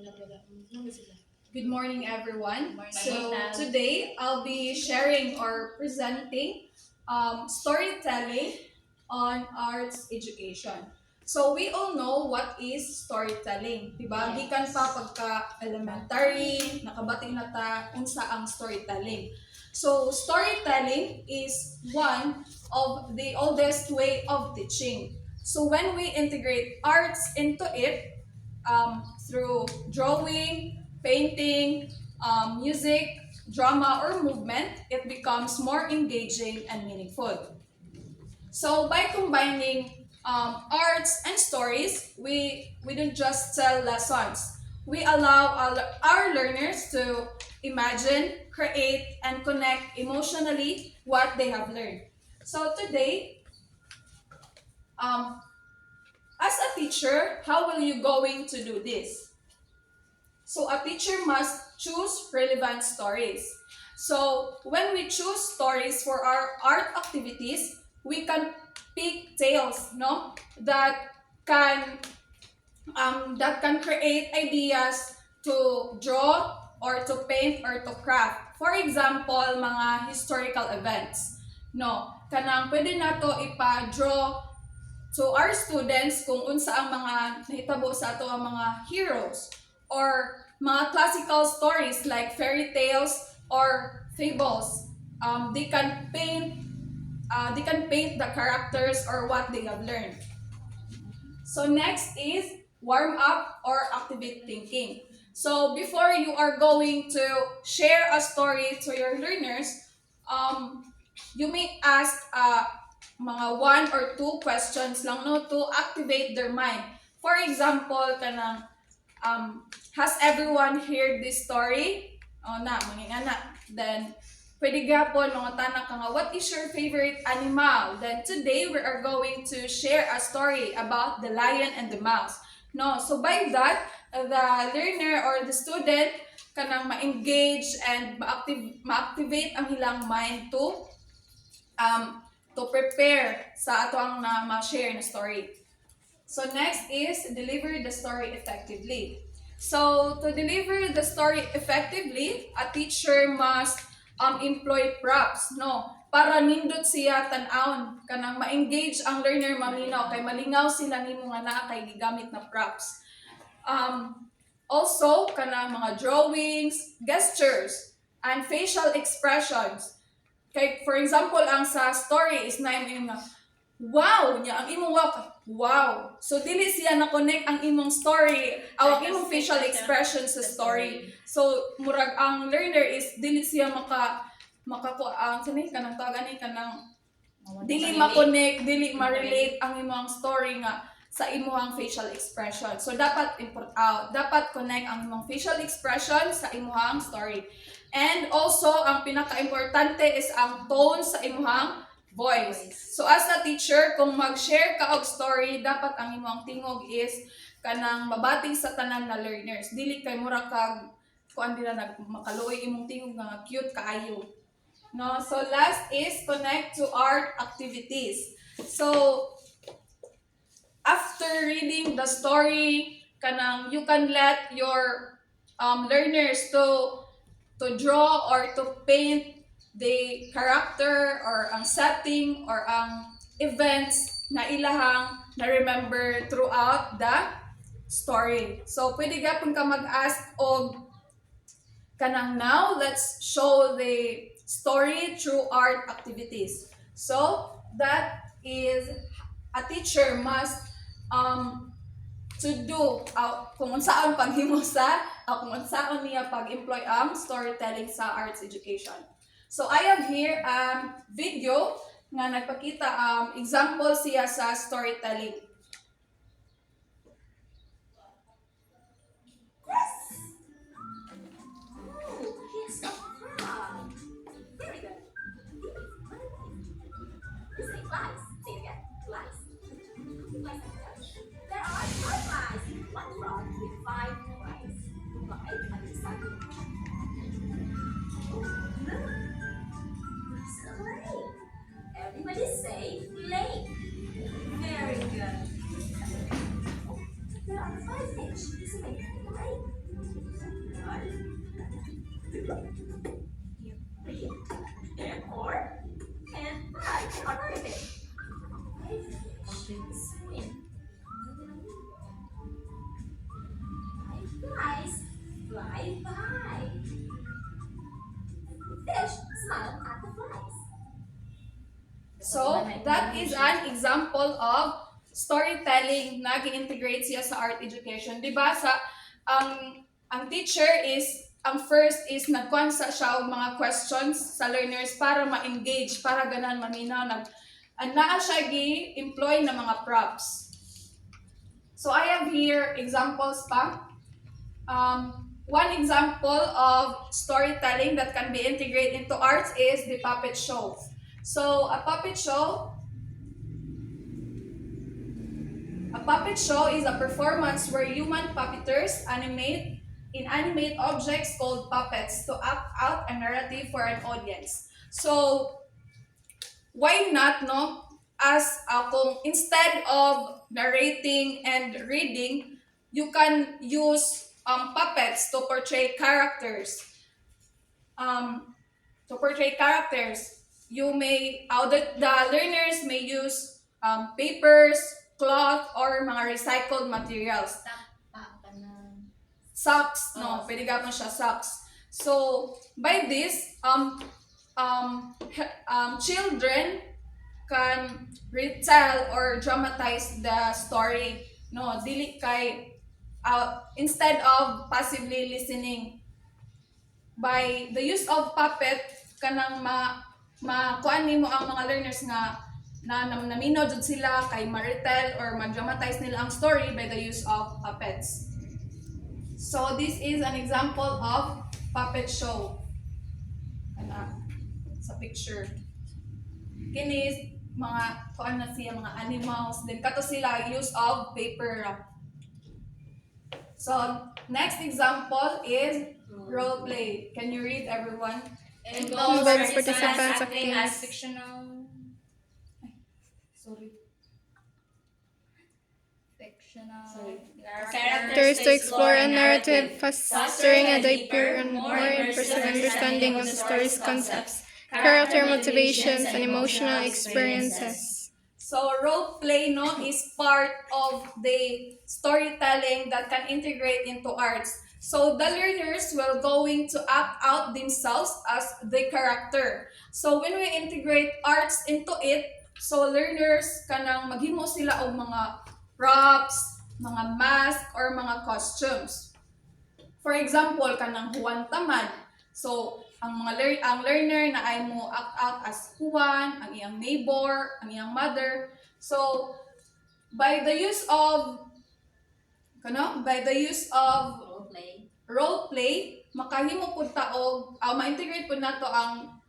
Good morning, everyone. So Ma'am. today I'll be sharing or presenting storytelling on arts education. So we all know what is storytelling, diba? Yes. Gikan pa pagka elementary, nakabati na ta unsa ang storytelling. So storytelling is one of the oldest way of teaching. So when we integrate arts into it, through drawing, painting, music, drama, or movement, it becomes more engaging and meaningful. So by combining arts and stories, we don't just tell lessons. We allow our learners to imagine, create, and connect emotionally what they have learned. So today, um, as a teacher, how will you going to do this? So a teacher must choose relevant stories. So when we choose stories for our art activities, we can pick tales, no, that can create ideas to draw or to paint or to craft. For example, mga historical events. No, kanang pwede na to ipa-draw to our students kung unsa ang mga nahitabo sa ato ang mga heroes or mga classical stories like fairy tales or fables. They can paint the characters or what they have learned. So next is warm up or activate thinking. So before you are going to share a story to your learners, you may ask mga one or two questions lang no to activate their mind. For example, kanang has everyone heard this story? O na, mangingana. Then, pwede gapon mga tanak ka nga, what is your favorite animal? Then today we are going to share a story about the lion and the mouse. No, so by that, the learner or the student kanang ma-engage and ma-activate ang ilang mind to prepare sa ato ang na ma-share na story. So next is deliver the story effectively. So to deliver the story effectively, a teacher must employ props, no? Para nindot siya tan-awon kanang ma-engage ang learner maminaw kay malingaw sila nimo nga naa kay gigamit na props. Also kanang mga drawings, gestures, and facial expressions. Kay for example, ang sa story is na yung wow niya ang imong wow. So dili siya na connect ang imong story, ang imong facial expression sa story. So murag ang learner is dili siya sanay kanang tawag ani kanang dili ma-connect, dili ma-relate ang imong story nga sa imong facial expression. So dapat dapat connect ang imong facial expression sa imong story. And also ang pinaka-importante is ang tone sa imong voice. So as a teacher, kung mag-share ka og story, dapat ang imong tingog is kanang mabating sa tanan na learners. Dili kay mura kag kuan dira makaluoy imong tingog nga cute kaayo. No, so last is connect to art activities. So after reading the story, kanang you can let your learners to draw or to paint the character or ang setting or ang events na ilahang na-remember throughout the story. So, pwede gapon ka mag-ask og kanang now, let's show the story through art activities. So, that is a teacher must to do kung unsaon paghimo sa kung unsaon niya pag-employ ang storytelling sa arts education. So I have here video nga nagpakita example siya sa storytelling. Here's a frog. Very good. You say flies. Say it again. Flies. Flies. There are five flies in one frog with five flies. Five at the center. Look. There's a lake. Everybody say lake. Very good. fly by. Fish smile at the flies. So, that is an example of storytelling na gi-integrate siya sa art education. Di ba sa ang teacher is ang first is nagkuansa siya og mga questions sa learners para ma-engage, para ganan maminaw naa siya gi-employ na mga props. So I have here examples pa. One example of storytelling that can be integrated into arts is the puppet show. So a puppet show is a performance where human puppeteers animate inanimate objects called puppets to act out a narrative for an audience. So why not, no? As kung instead of narrating and reading, you can use puppets to portray characters. You may the learners may use papers, cloth, or mga recycled materials. Socks, no, pwede gapon siya socks. So by this, children can retell or dramatize the story, no, dili kay instead of passively listening. By the use of puppet, kanang kuan nimo ang mga learners nga naminaw jud sila kay ma-retell or ma-dramatize nila ang story by the use of puppets. So this is an example of puppet show. Sa picture. Kini mga kuan na siya mga animals, then kato sila use of paper. So next example is role play. Can you read, everyone? Involves participants acting as fictional Sorry. characters to explore a narrative, fostering a deeper and more impressive understanding of the story's concepts, character motivations, and emotional experiences. So role play, no, is part of the storytelling that can integrate into arts. So the learners will going to act out themselves as the character. So when we integrate arts into it, so learners kanang maghimo sila og mga props, mga mask, or mga costumes. For example, kanang Juan Tamad. So ang learner na ay mo act out as Juan, ang iyang neighbor, ang iyang mother. So by the use of role play, makahimo pud ta og ma-integrate pud nato ang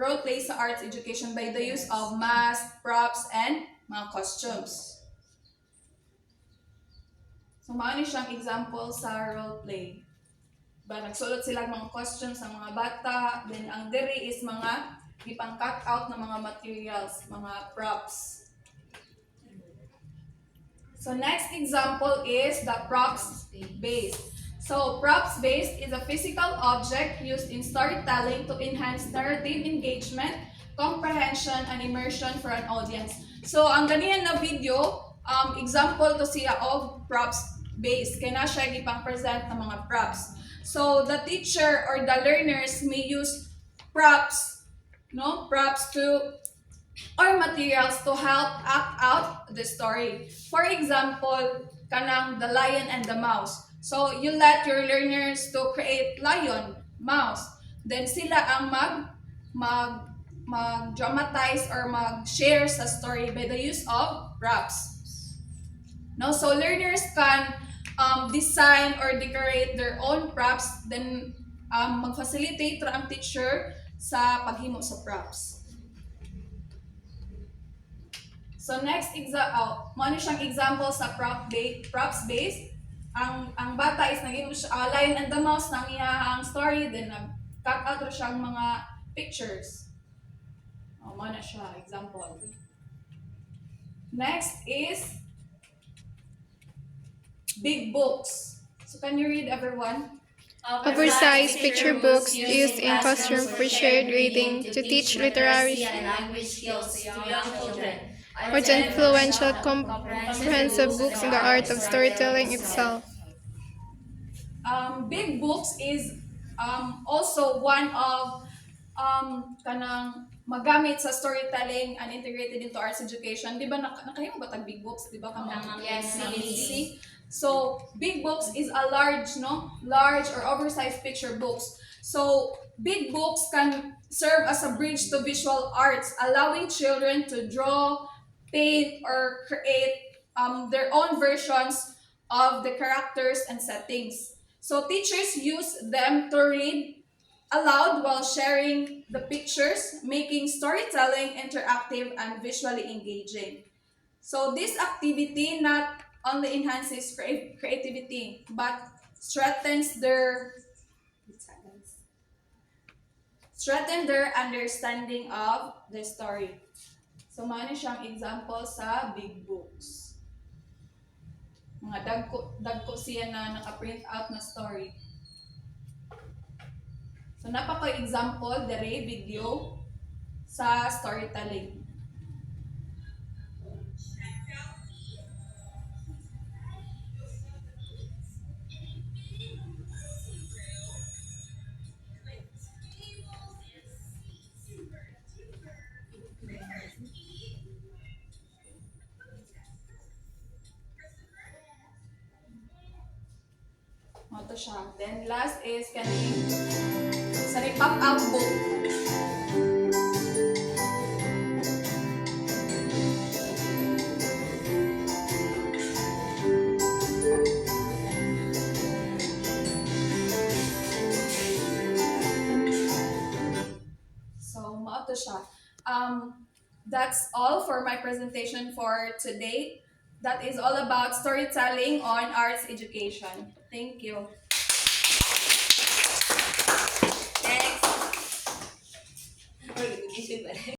role play sa arts education by the use of mask, props, and mga costumes. So mao ni siyang example sa role play. Nagsulot sila mga costumes sa mga bata, then ang diri is mga ipang-cut out na mga materials, mga props. So next example is the props based. So props based is a physical object used in storytelling to enhance narrative engagement, comprehension, and immersion for an audience. So ang ganiyan na video, example to siya of props based. Kaya na siya ipang-present ng mga props. So the teacher or the learners may use props or materials to help act out the story. For example, kanang the lion and the mouse. So you let your learners to create lion, mouse. Then sila ang mag-dramatize or mag-share sa story by the use of props. No, so learners can design or decorate their own props, then mag-facilitate ra ang teacher sa paghimo sa props. So next mo siyang example sa props based. Ang bata is naging Lion and the Mouse nang iyang story, then nag-cut out ra siyang mga pictures. Mo na siya example. Next is big books. So can you read, everyone? Oversized picture books used in classroom for shared reading to teach literary and language skills to young children. or to influential comprehensive books in the art of storytelling itself. big books is also one of kanang magamit sa storytelling and integrated into arts education. Di ba nakahimo ba tag big books? Di ba kamo? Yes, See? So big books is a large or oversized picture books. So big books can serve as a bridge to visual arts, allowing children to draw, paint, or create their own versions of the characters and settings. So teachers use them to read aloud while sharing the pictures, making storytelling interactive and visually engaging. So this activity not only enhances creativity but strengthen their understanding of the story. So mano siyang example sa big books. Mga dagko siya na naka-print out na story. So napaka example dere video sa storytelling. Ito siya. Then last is kaning sa pop-out book. So, mao to siya. That's all for my presentation for today. That is all about storytelling on arts education. Thank you.